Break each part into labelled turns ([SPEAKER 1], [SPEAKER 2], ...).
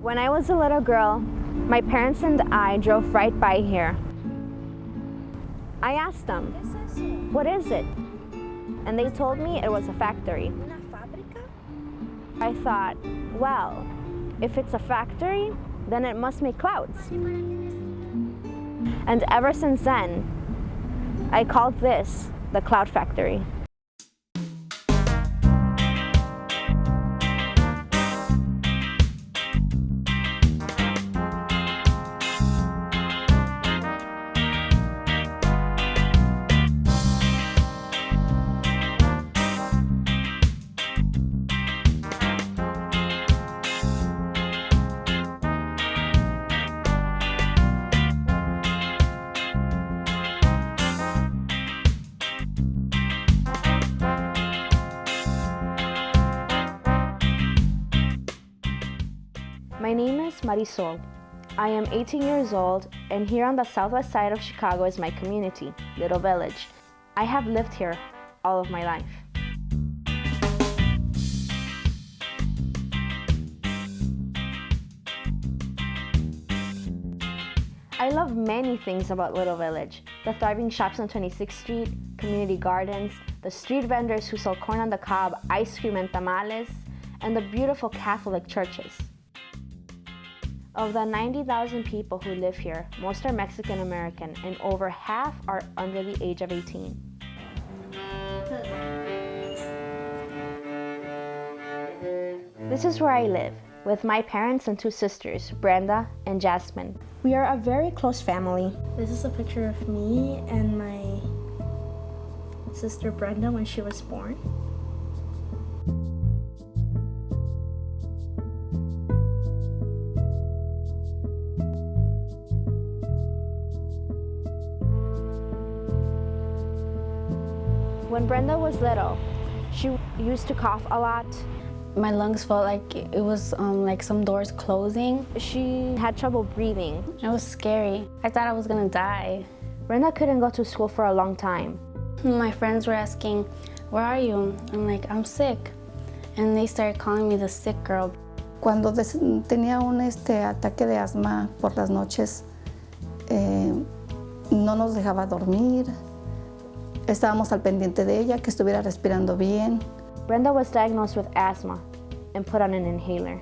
[SPEAKER 1] When I was a little girl, my parents and I drove right by here. I asked them, "What is it?" And they told me it was a factory. I thought, well, if it's a factory, then it must make clouds. And ever since then, I called this the Cloud Factory. My name is Marisol. I am 18 years old, and here on the southwest side of Chicago is my community, Little Village. I have lived here all of my life. I love many things about Little Village: the thriving shops on 26th Street, community gardens, the street vendors who sell corn on the cob, ice cream and tamales, and the beautiful Catholic churches. Of the 90,000 people who live here, most are Mexican American, and over half are under the age of 18. This is where I live, with my parents and two sisters, Brenda and Jasmine. We are a very close family. This is a picture of me and my sister Brenda when she was born. When Brenda was little, she used to cough a lot.
[SPEAKER 2] My lungs felt like it was like some doors closing.
[SPEAKER 1] She had trouble breathing.
[SPEAKER 2] It was scary. I thought I was gonna die.
[SPEAKER 1] Brenda couldn't go to school for a long time.
[SPEAKER 2] My friends were asking, "Where are you?" I'm like, "I'm sick." And they started calling me the sick girl.
[SPEAKER 3] Cuando tenía un ataque de asma por las noches, no nos dejaba dormir. Estábamos al pendiente de ella, que estuviera respirando bien.
[SPEAKER 1] Brenda was diagnosed with asthma and put on an inhaler.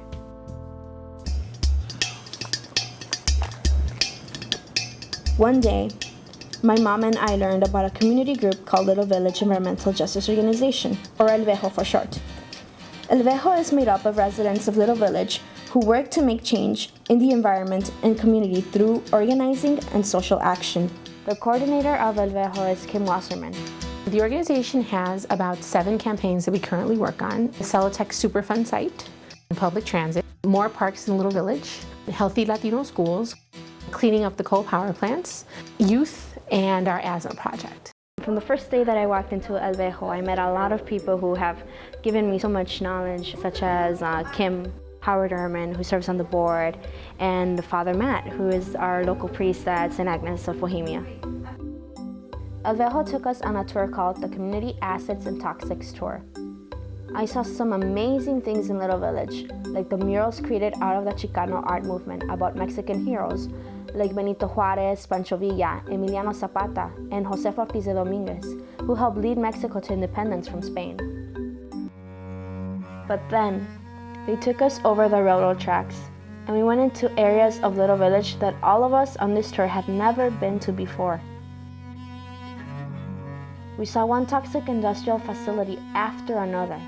[SPEAKER 1] One day, my mom and I learned about a community group called Little Village Environmental Justice Organization, or El Vejo for short. El Vejo is made up of residents of Little Village who work to make change in the environment and community through organizing and social action. The coordinator of El Vejo is Kim Wasserman.
[SPEAKER 4] The organization has about 7 campaigns that we currently work on: the Celotex Superfund site, public transit, more parks in Little Village, healthy Latino schools, cleaning up the coal power plants, youth, and our asthma project.
[SPEAKER 1] From the first day that I walked into El Vejo, I met a lot of people who have given me so much knowledge, such as Kim, Howard Ehrman, who serves on the board, and Father Matt, who is our local priest at St. Agnes of Bohemia. El Vejo took us on a tour called the Community Assets and Toxics Tour. I saw some amazing things in Little Village, like the murals created out of the Chicano art movement about Mexican heroes, like Benito Juarez, Pancho Villa, Emiliano Zapata, and José Ortiz de Domínguez, who helped lead Mexico to independence from Spain. But then, they took us over the railroad tracks, and we went into areas of Little Village that all of us on this tour had never been to before. We saw one toxic industrial facility after another.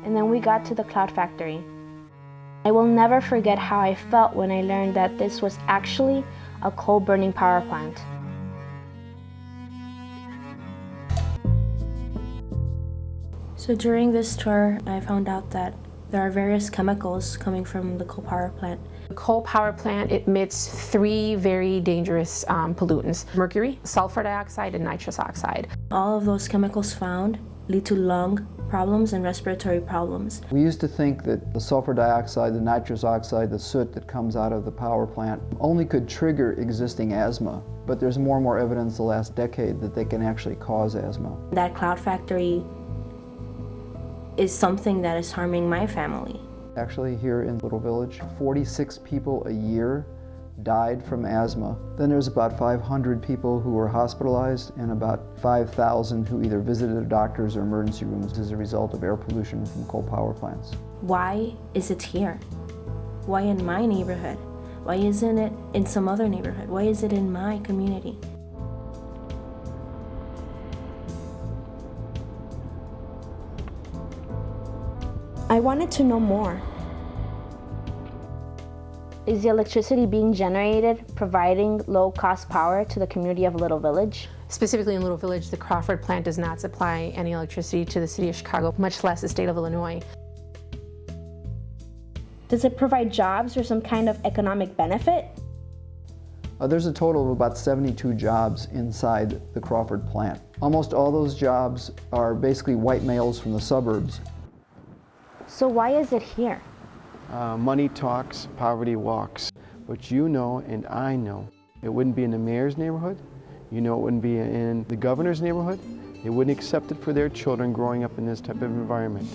[SPEAKER 1] And then we got to the Cloud Factory. I will never forget how I felt when I learned that this was actually a coal-burning power plant. So during this tour, I found out that there are various chemicals coming from the coal power plant.
[SPEAKER 4] The coal power plant emits 3 very dangerous pollutants: mercury, sulfur dioxide, and nitrous oxide.
[SPEAKER 1] All of those chemicals found lead to lung problems and respiratory problems.
[SPEAKER 5] We used to think that the sulfur dioxide, the nitrous oxide, the soot that comes out of the power plant only could trigger existing asthma, but there's more and more evidence the last decade that they can actually cause asthma.
[SPEAKER 1] That Cloud Factory is something that is harming my family.
[SPEAKER 5] Actually, here in Little Village, 46 people a year died from asthma. Then there's about 500 people who were hospitalized and about 5,000 who either visited their doctors or emergency rooms as a result of air pollution from coal power plants.
[SPEAKER 6] Why is it here? Why in my neighborhood? Why isn't it in some other neighborhood? Why is it in my community?
[SPEAKER 1] I wanted to know more. Is the electricity being generated providing low-cost power to the community of Little Village?
[SPEAKER 4] Specifically in Little Village, the Crawford plant does not supply any electricity to the city of Chicago, much less the state of Illinois.
[SPEAKER 1] Does it provide jobs or some kind of economic benefit?
[SPEAKER 5] There's a total of about 72 jobs inside the Crawford plant. Almost all those jobs are basically white males from the suburbs.
[SPEAKER 1] So why is it here?
[SPEAKER 7] Money talks, poverty walks. But you know and I know it wouldn't be in the mayor's neighborhood. You know it wouldn't be in the governor's neighborhood. They wouldn't accept it for their children growing up in this type of environment.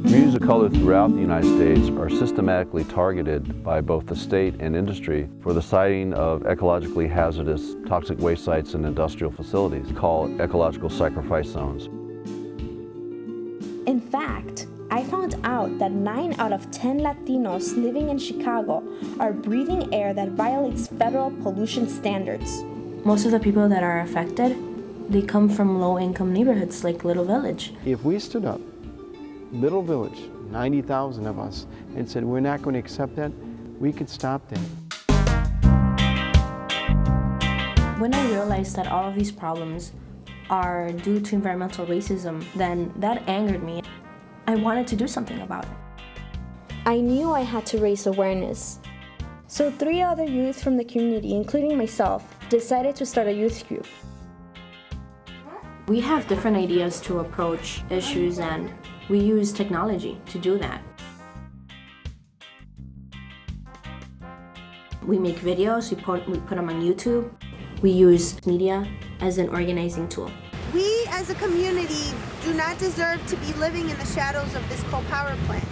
[SPEAKER 8] Communities of color throughout the United States are systematically targeted by both the state and industry for the siting of ecologically hazardous toxic waste sites and industrial facilities called ecological sacrifice zones.
[SPEAKER 1] In fact, I found out that 9 out of 10 Latinos living in Chicago are breathing air that violates federal pollution standards.
[SPEAKER 6] Most of the people that are affected, they come from low-income neighborhoods like Little Village.
[SPEAKER 7] If we stood up, Little Village, 90,000 of us, and said we're not going to accept that, we could stop that.
[SPEAKER 6] When I realized that all of these problems are due to environmental racism, then that angered me. I wanted to do something about it.
[SPEAKER 1] I knew I had to raise awareness. So 3 other youth from the community, including myself, decided to start a youth group.
[SPEAKER 6] We have different ideas to approach issues, and we use technology to do that. We make videos, we put them on YouTube. We use media as an organizing tool.
[SPEAKER 9] We as a community do not deserve to be living in the shadows of this coal power plant.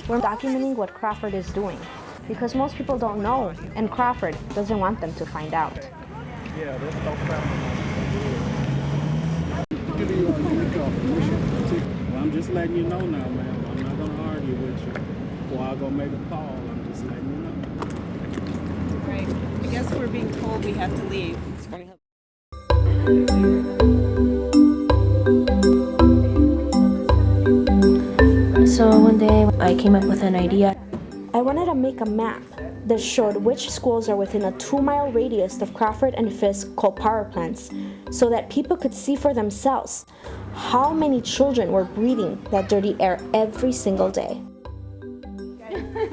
[SPEAKER 1] We're documenting what Crawford is doing because most people don't know, and Crawford doesn't want them to find out.
[SPEAKER 7] Yeah, that's no problem.
[SPEAKER 10] Well, I'm just letting you know now, man. I'm not gonna argue with you. Before I go make a call, I'm just letting you know.
[SPEAKER 11] Right. I guess we're being told we have to leave.
[SPEAKER 6] So one day I came up with an idea.
[SPEAKER 1] I wanted to make a map that showed which schools are within a 2-mile radius of Crawford and Fisk coal power plants so that people could see for themselves how many children were breathing that dirty air every single day.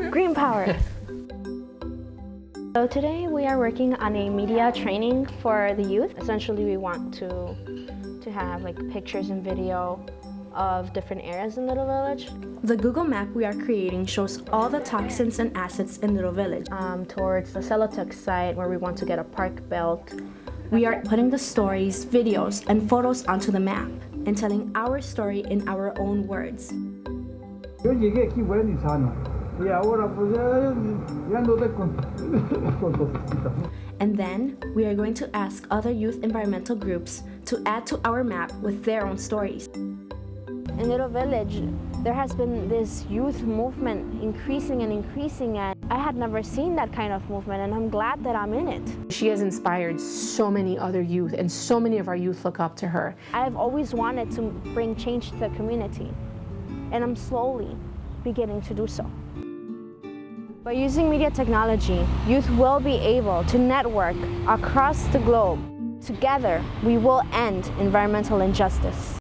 [SPEAKER 1] Green power! So today we are working on a media training for the youth. Essentially we want to have like pictures and video of different areas in Little Village. The Google map we are creating shows all the toxins and assets in Little Village. Towards the Celotex site where we want to get a park built. We are putting the stories, videos, and photos onto the map and telling our story in our own words.
[SPEAKER 12] Yo llegué aquí bueno y sano. Y ahora pues ya no de con
[SPEAKER 1] And then we are going to ask other youth environmental groups to add to our map with their own stories. In Little Village, there has been this youth movement increasing and increasing, and I had never seen that kind of movement, and I'm glad that I'm in it.
[SPEAKER 4] She has inspired so many other youth, and so many of our youth look up to her.
[SPEAKER 1] I've always wanted to bring change to the community, and I'm slowly beginning to do so. By using media technology, youth will be able to network across the globe. Together, we will end environmental injustice.